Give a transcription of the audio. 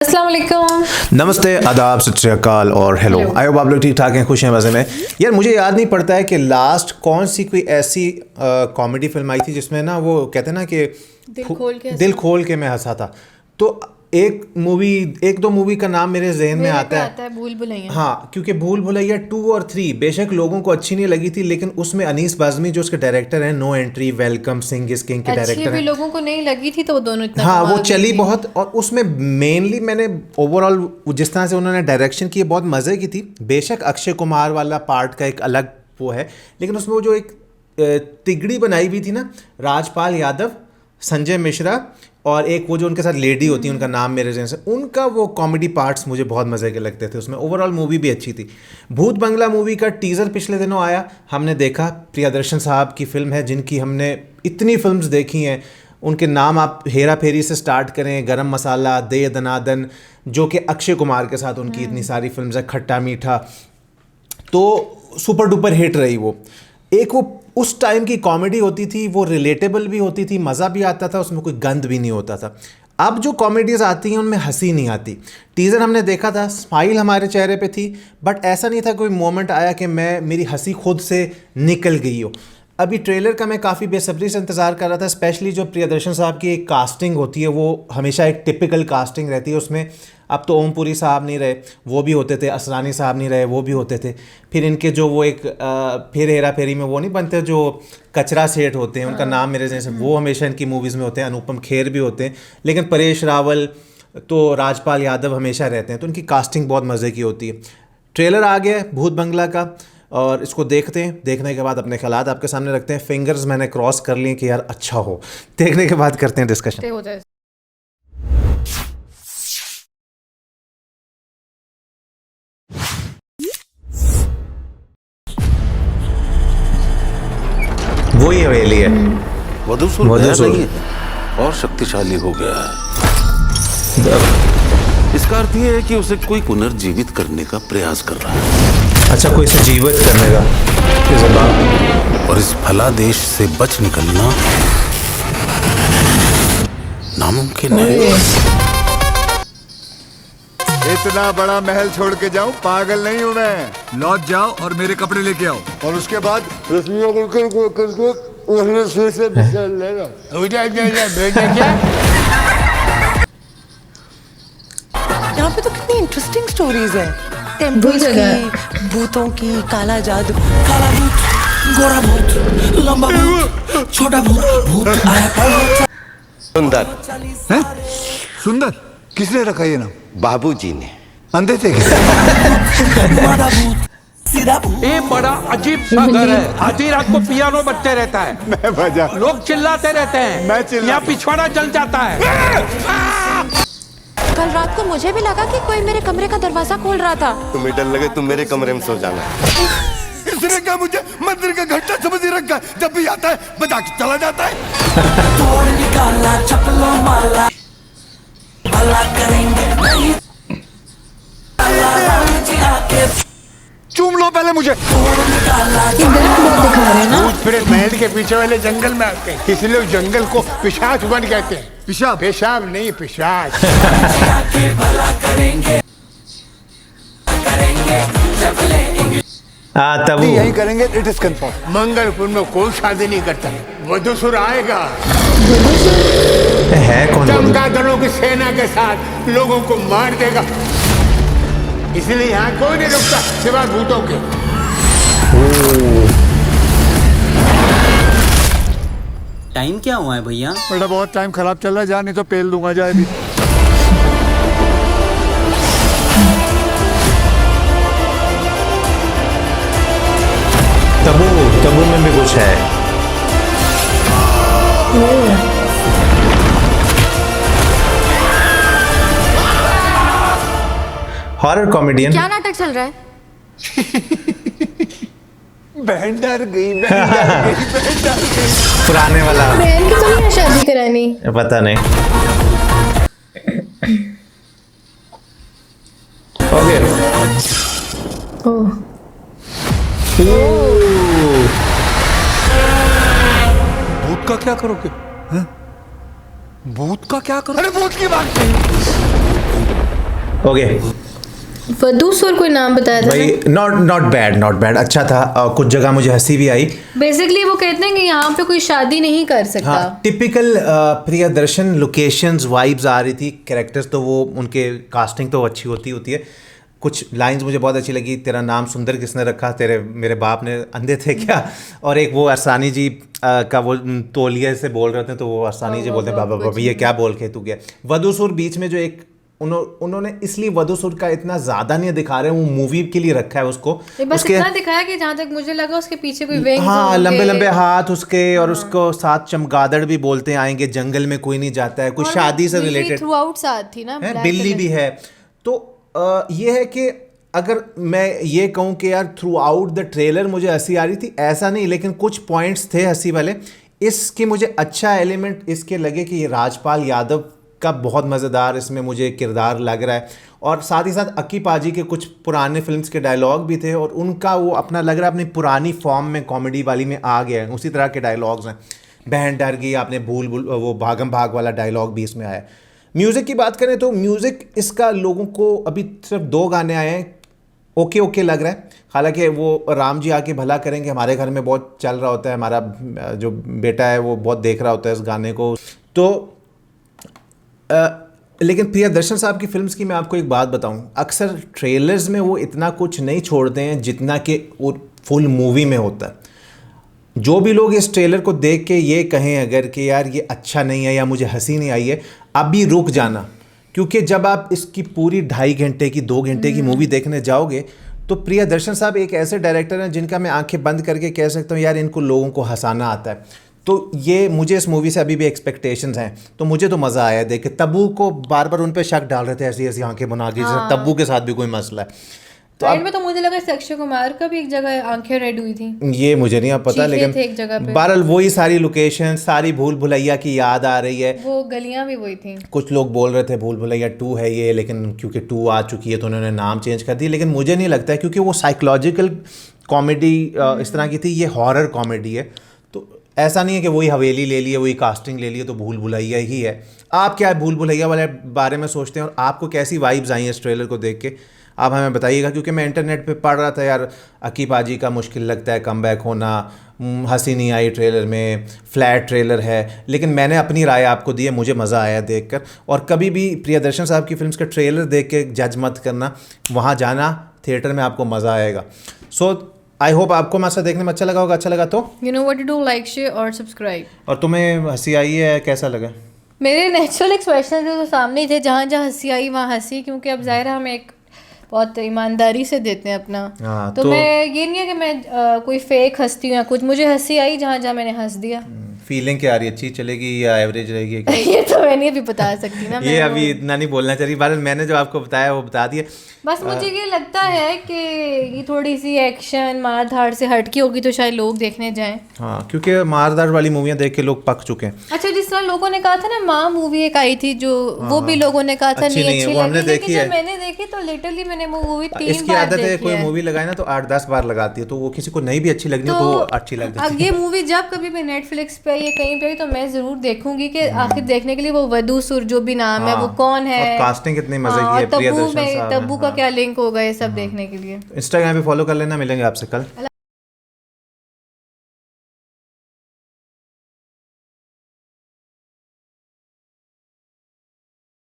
अस्सलाम वालेकुम। नमस्ते, आदाब, सत श्री अकाल और हेलो। आई होप आप लोग ठीक ठाक हैं, खुश हैं, मज़े में। यार मुझे याद नहीं पड़ता है कि लास्ट कौन सी कोई ऐसी कॉमेडी फिल्म आई थी जिसमें ना वो कहते हैं ना कि दिल खोल के मैं हंसा था। तो एक दो मूवी का नाम मेरे जहन में आता है भूल भुलैया। हाँ, क्योंकि भूल भुलैया 2 और 3 बेशक लोगों को अच्छी नहीं लगी थी, लेकिन उसमें अनीस बाज़मी जो उसके डायरेक्टर हैं, नो एंट्री, वेलकम, सिंह इज किंग के डायरेक्टर हैं। लोगों को नहीं लगी थी तो वो दोनों इतना हाँ, वो चली बहुत। और उसमें मेनली मैंने ओवरऑल जिस तरह से उन्होंने डायरेक्शन की बहुत मज़े की थी। बेशक अक्षय कुमार वाला पार्ट का एक अलग वो है, लेकिन उसमें वो जो एक तिगड़ी बनाई हुई थी ना, राजपाल यादव, संजय मिश्रा और एक वो जो उनके साथ लेडी होती है, उनका नाम मेरे जहन से, उनका वो कॉमेडी पार्ट्स मुझे बहुत मज़े के लगते थे उसमें। ओवरऑल मूवी भी अच्छी थी। भूत बंगला मूवी का टीज़र पिछले दिनों आया, हमने देखा। प्रियदर्शन साहब की फ़िल्म है, जिनकी हमने इतनी फिल्म्स देखी हैं। उनके नाम आप हेरा फेरी से स्टार्ट करें, गरम मसाला, दे दनादन, जो कि अक्षय कुमार के साथ उनकी इतनी सारी फिल्म्स है, खट्टा मीठा, तो सुपर डुपर हिट रही वो। एक वो उस टाइम की कॉमेडी होती थी, वो रिलेटेबल भी होती थी, मज़ा भी आता था, उसमें कोई गंद भी नहीं होता था। अब जो कॉमेडीज़ आती हैं उनमें हंसी नहीं आती। टीज़र हमने देखा था, स्माइल हमारे चेहरे पे थी, बट ऐसा नहीं था कोई मोमेंट आया कि मेरी हंसी खुद से निकल गई हो। अभी ट्रेलर का मैं काफ़ी बेसब्री से इंतज़ार कर रहा था, स्पेशली जो प्रियदर्शन साहब की एक कास्टिंग होती है, वो हमेशा एक टिपिकल कास्टिंग रहती है उसमें। अब तो ओमपुरी साहब नहीं रहे, वो भी होते थे, असरानी साहब नहीं रहे, वो भी होते थे। फिर इनके जो वो एक फिर हेरा फेरी में वो नहीं बनते जो कचरा सेठ होते हैं, उनका नाम मेरे जैसे, वो हमेशा इनकी मूवीज़ में होते हैं। अनुपम खेर भी होते हैं, लेकिन परेश रावल तो राजपाल यादव हमेशा रहते हैं, तो उनकी कास्टिंग बहुत मज़े की होती है। ट्रेलर आ गया है भूत बंगला का, और इसको देखते हैं। देखने के बाद अपने ख्यालात आपके सामने रखते हैं। फिंगर्स मैंने क्रॉस कर लिए कि यार अच्छा हो। देखने के बाद करते हैं डिस्कशन। वही हवेली है, वधूसुर नहीं है और शक्तिशाली हो गया है। इसका अर्थ ये है कि उसे कोई पुनर्जीवित करने का प्रयास कर रहा है। अच्छा, कोई इसे जीवित करने का। और इस फलादेश से बच निकलना नामुमकिन है। इतना बड़ा महल छोड़ के जाऊं, पागल नहीं हूं मैं। लौट जाओ और मेरे कपड़े लेके आओ, और उसके बाद यहाँ पे तो कितनी इंटरेस्टिंग स्टोरीज है। टेम्पल्स की, भूतों की, काला जादू, काला भूत, गोरा भूत, लंबा भूत, छोटा भूत, भूत आया। सुंदर है? सुंदर किसने रखा ये नाम? बाबूजी ने। अंधे थे क्या? ये बड़ा अजीब सा घर है। आधी रात को पियानो बजते रहता है, मैं बजा, लोग चिल्लाते रहते हैं, मैं चिल्ला, यहाँ पिछवाड़ा जल जाता है। कल रात को मुझे भी लगा कि कोई मेरे कमरे का दरवाजा खोल रहा था। तुम्हें डर लगे तुम मेरे कमरे में सो जाना। इसने क्या मुझे मंदिर का घंटा समझ ही रखा है, जब भी आता है बजा के चला जाता है। तोड़ निकाला चपलो माला, भला करेंगे नहीं। चूम लो पहले मुझे। भूत प्रेत महल के पीछे वाले जंगल में आते हैं, इसलिए उस जंगल को पिशाच वन कहते हैं। पेशाब? पेशाब नहीं, पिशाच। तब यही करेंगे, इट इज कंफर्म। मंगलपुर में कोई शादी नहीं करता। वधूसुर आएगा, है कौन? चमगादड़ों की सेना के साथ लोगों को मार देगा। इसलिए यहाँ कोई नहीं रुकता सिवाय भूतों के। टाइम क्या हुआ है भैया? बेटा बहुत टाइम खराब चल रहा है, जा नहीं तो पेल दूंगा, जाए भी। तबू में भी कुछ है। Horror comedian. क्या नाटक चल रहा है? बहन डर गई, बहन डर गई, बहन डर गई। पुराने वाला। बहन की तो नहीं शादी करानी, पता नहीं। ओके। ओह भूत का क्या करोगे? भूत का क्या करोगे? अरे भूत की बात नहीं। ओके वधूसुर कोई नाम बताया था भाई, नॉट बैड, अच्छा था। कुछ जगह मुझे हंसी भी आई। बेसिकली वो कहते हैं कि यहाँ पे कोई शादी नहीं कर सकता। हाँ, टिपिकल प्रियदर्शन लोकेशंस वाइब्स आ रही थी। कैरेक्टर्स तो वो उनके कास्टिंग तो अच्छी होती है। कुछ लाइंस मुझे बहुत अच्छी लगी। तेरा नाम सुंदर किसने रखा, तेरे मेरे बाप ने अंधे थे क्या? और एक वो अरसानी जी का वो तौलिया से बोल रहे थे, तो वो अरसानी जी बोलते हैं बाबा बाबा ये क्या बोल के तू गया। वधूसुर बीच में जो एक उन्होंने इसलिए वधूसुर का इतना ज्यादा नहीं दिखा रहे, वो मूवी के लिए रखा है उसको। बस इतना दिखाया कि जहाँ तक मुझे लगा उसके पीछे कोई विंग्स हाँ, लंबे लंबे हाथ उसके, और उसको साथ चमगादड़ भी बोलते हैं आएंगे, जंगल में कोई नहीं जाता है, कुछ शादी से रिलेटेड थ्रू आउट साथ थी ना, बिल्ली भी है। तो ये है कि अगर मैं ये कहूँ कि यार थ्रू आउट द ट्रेलर मुझे हंसी आ रही थी, ऐसा नहीं, लेकिन कुछ पॉइंट्स थे हंसी वाले। इसके मुझे अच्छा एलिमेंट इसके लगे कि ये राजपाल यादव का बहुत मज़ेदार इसमें मुझे किरदार लग रहा है, और साथ ही साथ अक्की पाजी के कुछ पुराने फिल्म्स के डायलॉग भी थे, और उनका वो अपना लग रहा है अपनी पुरानी फॉर्म में कॉमेडी वाली में आ गया है। उसी तरह के डायलॉग्स हैं। बहन डर गई, आपने भूल वो भागम भाग वाला डायलॉग भी इसमें आया। म्यूज़िक की बात करें तो म्यूज़िक इसका लोगों को अभी सिर्फ 2 गाने आए हैं, ओके लग रहा है। हालांकि वो राम जी आके भला करेंगे, हमारे घर में बहुत चल रहा होता है, हमारा जो बेटा है वो बहुत देख रहा होता है इस गाने को। तो लेकिन प्रियदर्शन साहब की फिल्म्स की मैं आपको एक बात बताऊं, अक्सर ट्रेलर्स में वो इतना कुछ नहीं छोड़ते हैं जितना कि वो फुल मूवी में होता है। जो भी लोग इस ट्रेलर को देख के ये कहें अगर कि यार ये अच्छा नहीं है या मुझे हंसी नहीं आई है, अभी रुक जाना, क्योंकि जब आप इसकी पूरी 2.5 घंटे की 2 घंटे की मूवी देखने जाओगे तो प्रियदर्शन साहब एक ऐसे डायरेक्टर हैं जिनका मैं आंखें बंद करके कह सकता हूँ यार इनको लोगों को हंसाना आता है। तो ये मुझे इस मूवी से अभी भी एक्सपेक्टेशंस हैं, तो मुझे तो मज़ा आया देख के। तब्बू को बार बार उन पे शक डाल रहे थे ऐसी ऐसी आंखें बना के, जैसे तब्बू के साथ भी कोई मसला है। तो अब में तो मुझे लगा अक्षय कुमार का भी एक जगह आंखें रेड हुई थी, ये मुझे नहीं पता, लेकिन बहरहाल वही सारी लोकेशन, सारी भूल भुलैया की याद आ रही है, वो गलियां भी वही थी। कुछ लोग बोल रहे थे भूल भुलैया 2 है ये, लेकिन क्योंकि 2 आ चुकी है तो उन्होंने नाम चेंज कर दिया। लेकिन मुझे नहीं लगता है, क्योंकि वो साइकोलॉजिकल कॉमेडी इस तरह की थी, ये हॉरर कॉमेडी है। तो ऐसा नहीं है कि वही हवेली ले लिए, वही कास्टिंग ले लिए तो भूल भुलैया ही है। आप क्या भूल भुलैया वाले बारे में सोचते हैं, और आपको कैसी वाइब्स आई हैं इस ट्रेलर को देख के, आप हमें बताइएगा। क्योंकि मैं इंटरनेट पे पढ़ रहा था यार, अक्की पाजी का मुश्किल लगता है कमबैक होना, हंसी नहीं आई ट्रेलर में, फ्लैट ट्रेलर है। लेकिन मैंने अपनी राय आपको दी है, मुझे मज़ा आया देखकर। और कभी भी प्रियदर्शन साहब की फिल्म्स का ट्रेलर देख के जज मत करना, वहाँ जाना थिएटर में, आपको मज़ा आएगा। सो आई होप आपको हमारे साथ देखने में अच्छा लगा होगा। अच्छा लगा तो you know what to do, like share और सब्सक्राइब। और तुम्हें हंसी आई है, कैसा लगा? मेरे नेचुरल एक्सप्रेशन तो सामने ही थे, जहाँ जहाँ हंसी आई वहाँ हंसी, क्योंकि अब ज़ाहिर हम एक बहुत ईमानदारी से देते हैं अपना। तो मैं ये नहीं है कि मैं कोई फेक हंसती हूँ या कुछ, मुझे हंसी आई जहाँ जहाँ मैंने हंस दिया। फीलिंग क्या आ रही है, अच्छी चलेगी या एवरेज रहेगी? ये तो मैं नहीं अभी बता सकती ना, ये अभी इतना नहीं बोलना चाहिए। बार मैंने जो आपको बताया वो बता दिया। बस मुझे ये लगता है कि ये थोड़ी सी एक्शन मार धाड़ से हटकी होगी तो शायद लोग देखने जाएं। हाँ, क्योंकि मार धाड़ वाली मूवियाँ देख के लोग पक चुके हैं। अच्छा, जिस तरह लोगों ने कहा था ना, माँ मूवी एक आई थी जो वो भी लोगों ने कहा था नहीं अच्छी लगी, लेकिन जब मैंने देखी तो लिटरली मैंने वो मूवी 3 बार इसकी आदत है, कोई मूवी लगाए ना तो 8-10 बार लगाती है, तो वो किसी को नहीं भी अच्छी लगनी तो अच्छी लग जाती है। अब ये मूवी जब कभी भी नेटफ्लिक्स पे या कहीं पे तो मैं जरूर देखूंगी कि आखिर देखने के लिए वो वधूसुर जो भी नाम है वो कौन है, और कास्टिंग कितनी मजे की है, प्रियदर्शन साहब, तब्बू का क्या लिंक होगा, ये सब देखने के लिए। इंस्टाग्राम पे फॉलो कर लेना। मिलेंगे आपसे कल।